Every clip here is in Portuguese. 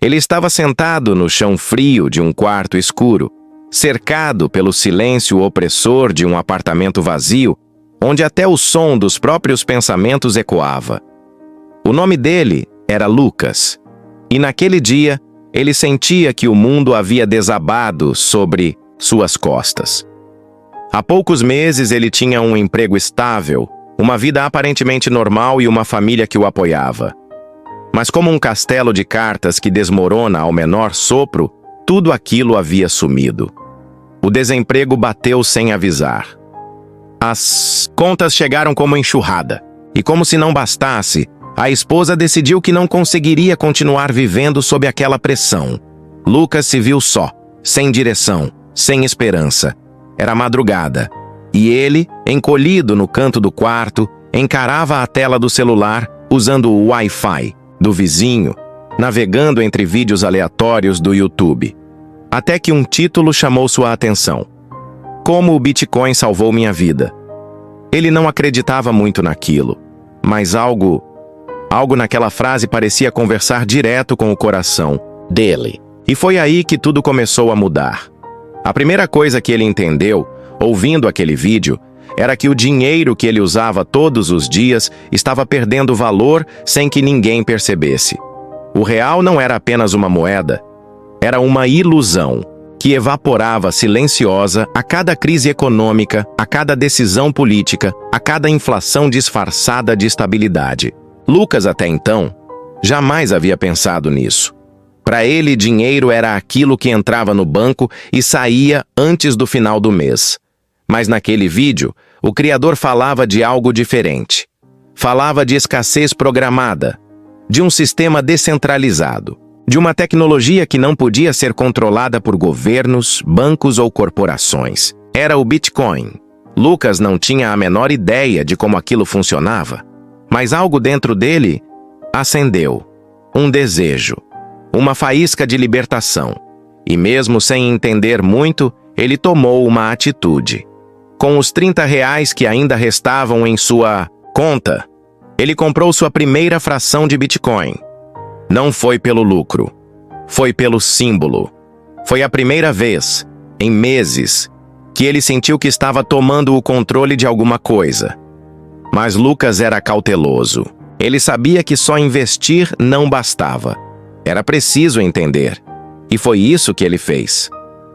Ele estava sentado no chão frio de um quarto escuro, cercado pelo silêncio opressor de um apartamento vazio, onde até o som dos próprios pensamentos ecoava. O nome dele era Lucas, e naquele dia ele sentia que o mundo havia desabado sobre suas costas. Há poucos meses ele tinha um emprego estável, uma vida aparentemente normal e uma família que o apoiava. Mas como um castelo de cartas que desmorona ao menor sopro, tudo aquilo havia sumido. O desemprego bateu sem avisar. As contas chegaram como enxurrada, e como se não bastasse, a esposa decidiu que não conseguiria continuar vivendo sob aquela pressão. Lucas se viu só, sem direção, sem esperança. Era madrugada, e ele, encolhido no canto do quarto, encarava a tela do celular usando o Wi-Fi do vizinho, navegando entre vídeos aleatórios do YouTube. Até que um título chamou sua atenção. Como o Bitcoin salvou minha vida. Ele não acreditava muito naquilo, mas algo naquela frase parecia conversar direto com o coração dele. E foi aí que tudo começou a mudar. A primeira coisa que ele entendeu, ouvindo aquele vídeo, era que o dinheiro que ele usava todos os dias estava perdendo valor sem que ninguém percebesse. O real não era apenas uma moeda, era uma ilusão que evaporava silenciosa a cada crise econômica, a cada decisão política, a cada inflação disfarçada de estabilidade. Lucas, até então, jamais havia pensado nisso. Para ele, dinheiro era aquilo que entrava no banco e saía antes do final do mês. Mas naquele vídeo, o criador falava de algo diferente. Falava de escassez programada, de um sistema descentralizado, de uma tecnologia que não podia ser controlada por governos, bancos ou corporações. Era o Bitcoin. Lucas não tinha a menor ideia de como aquilo funcionava, mas algo dentro dele acendeu. Um desejo, uma faísca de libertação. E mesmo sem entender muito, ele tomou uma atitude. Com os R$ 30 que ainda restavam em sua conta, ele comprou sua primeira fração de Bitcoin. Não foi pelo lucro, foi pelo símbolo. Foi a primeira vez, em meses, que ele sentiu que estava tomando o controle de alguma coisa. Mas Lucas era cauteloso. Ele sabia que só investir não bastava. Era preciso entender. E foi isso que ele fez.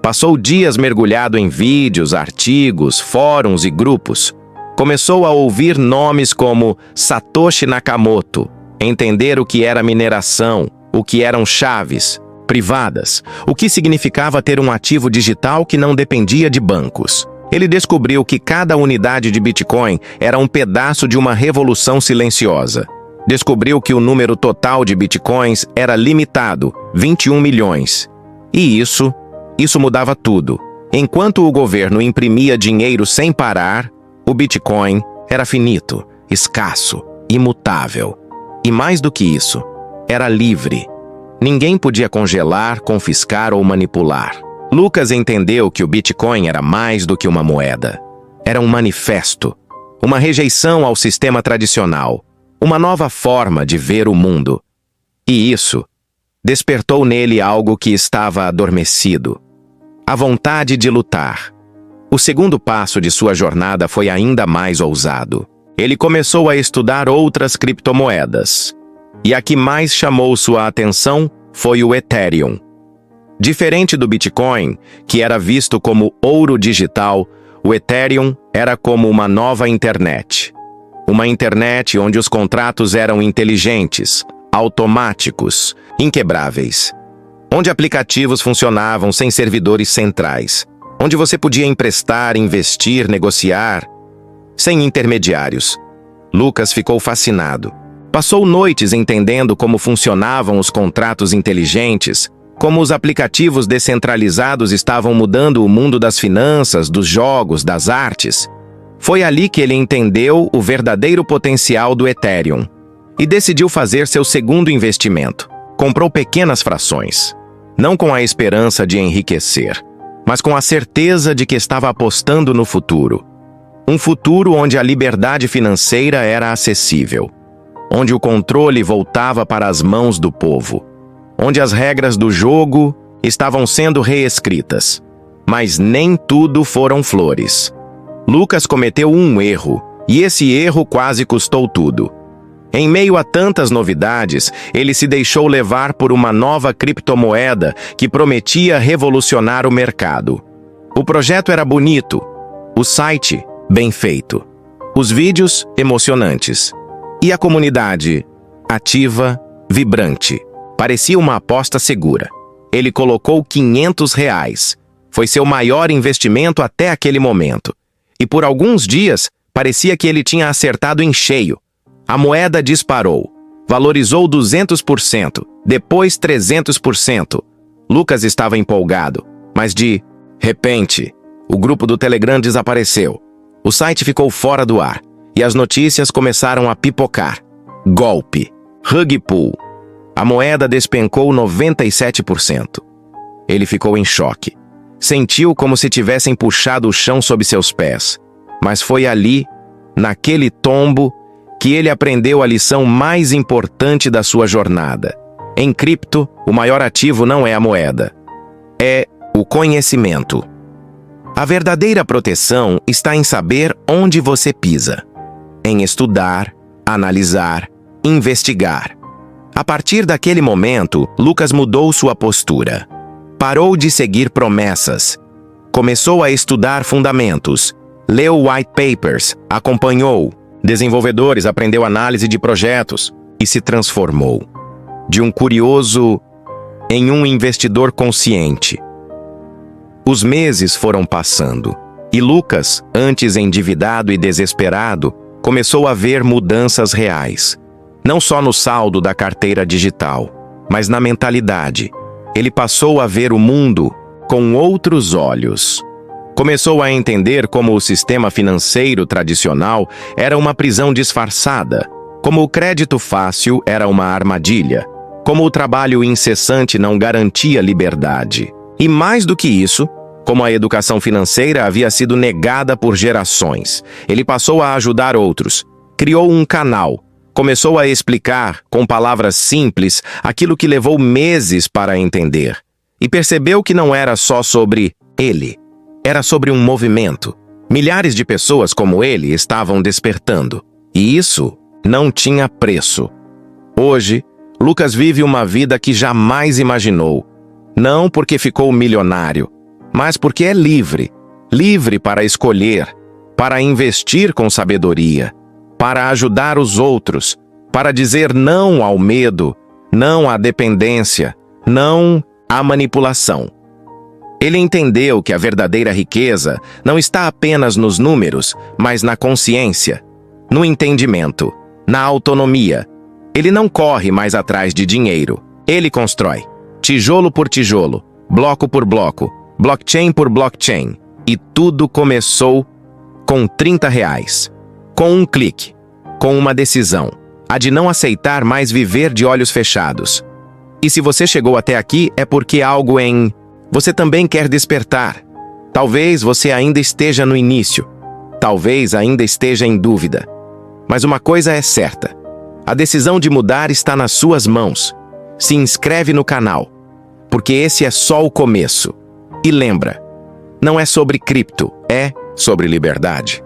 Passou dias mergulhado em vídeos, artigos, fóruns e grupos. Começou a ouvir nomes como Satoshi Nakamoto, entender o que era mineração, o que eram chaves privadas, o que significava ter um ativo digital que não dependia de bancos. Ele descobriu que cada unidade de Bitcoin era um pedaço de uma revolução silenciosa. Descobriu que o número total de Bitcoins era limitado, 21 milhões. E isso mudava tudo. Enquanto o governo imprimia dinheiro sem parar, o Bitcoin era finito, escasso, imutável. E mais do que isso, era livre. Ninguém podia congelar, confiscar ou manipular. Lucas entendeu que o Bitcoin era mais do que uma moeda. Era um manifesto, uma rejeição ao sistema tradicional, uma nova forma de ver o mundo. E isso despertou nele algo que estava adormecido: a vontade de lutar. O segundo passo de sua jornada foi ainda mais ousado. Ele começou a estudar outras criptomoedas. E a que mais chamou sua atenção foi o Ethereum. Diferente do Bitcoin, que era visto como ouro digital, o Ethereum era como uma nova internet. Uma internet onde os contratos eram inteligentes, automáticos, inquebráveis. Onde aplicativos funcionavam sem servidores centrais. Onde você podia emprestar, investir, negociar, sem intermediários. Lucas ficou fascinado. Passou noites entendendo como funcionavam os contratos inteligentes, como os aplicativos descentralizados estavam mudando o mundo das finanças, dos jogos, das artes. Foi ali que ele entendeu o verdadeiro potencial do Ethereum e decidiu fazer seu segundo investimento. Comprou pequenas frações, não com a esperança de enriquecer, mas com a certeza de que estava apostando no futuro. Um futuro onde a liberdade financeira era acessível, onde o controle voltava para as mãos do povo. onde as regras do jogo estavam sendo reescritas. Mas nem tudo foram flores. Lucas cometeu um erro, e esse erro quase custou tudo. Em meio a tantas novidades, ele se deixou levar por uma nova criptomoeda que prometia revolucionar o mercado. O projeto era bonito, o site bem feito, os vídeos emocionantes e a comunidade ativa, vibrante. Parecia uma aposta segura. Ele colocou R$ 500. Foi seu maior investimento até aquele momento. E por alguns dias, parecia que ele tinha acertado em cheio. A moeda disparou. Valorizou 200%, depois 300%. Lucas estava empolgado, mas de repente, o grupo do Telegram desapareceu. O site ficou fora do ar e as notícias começaram a pipocar. Golpe. Rug pull. A moeda despencou 97%. Ele ficou em choque. Sentiu como se tivessem puxado o chão sob seus pés. Mas foi ali, naquele tombo, que ele aprendeu a lição mais importante da sua jornada. Em cripto, o maior ativo não é a moeda. É o conhecimento. A verdadeira proteção está em saber onde você pisa. Em estudar, analisar, investigar. A partir daquele momento, Lucas mudou sua postura. Parou de seguir promessas. Começou a estudar fundamentos. Leu white papers, acompanhou desenvolvedores, aprendeu análise de projetos e se transformou de um curioso em um investidor consciente. Os meses foram passando e Lucas, antes endividado e desesperado, começou a ver mudanças reais. Não só no saldo da carteira digital, mas na mentalidade. Ele passou a ver o mundo com outros olhos. Começou a entender como o sistema financeiro tradicional era uma prisão disfarçada, como o crédito fácil era uma armadilha, como o trabalho incessante não garantia liberdade. E mais do que isso, como a educação financeira havia sido negada por gerações, ele passou a ajudar outros, criou um canal, começou a explicar, com palavras simples, aquilo que levou meses para entender. E percebeu que não era só sobre ele. Era sobre um movimento. Milhares de pessoas como ele estavam despertando. E isso não tinha preço. Hoje, Lucas vive uma vida que jamais imaginou. Não porque ficou milionário, mas porque é livre. Livre para escolher, para investir com sabedoria, para ajudar os outros, para dizer não ao medo, não à dependência, não à manipulação. Ele entendeu que a verdadeira riqueza não está apenas nos números, mas na consciência, no entendimento, na autonomia. Ele não corre mais atrás de dinheiro. Ele constrói, tijolo por tijolo, bloco por bloco, blockchain por blockchain. E tudo começou com R$ 30, com um clique, com uma decisão, a de não aceitar mais viver de olhos fechados. E se você chegou até aqui é porque algo em você também quer despertar. Talvez você ainda esteja no início. Talvez ainda esteja em dúvida. Mas uma coisa é certa. A decisão de mudar está nas suas mãos. Se inscreve no canal, porque esse é só o começo. E lembra, não é sobre cripto, é sobre liberdade.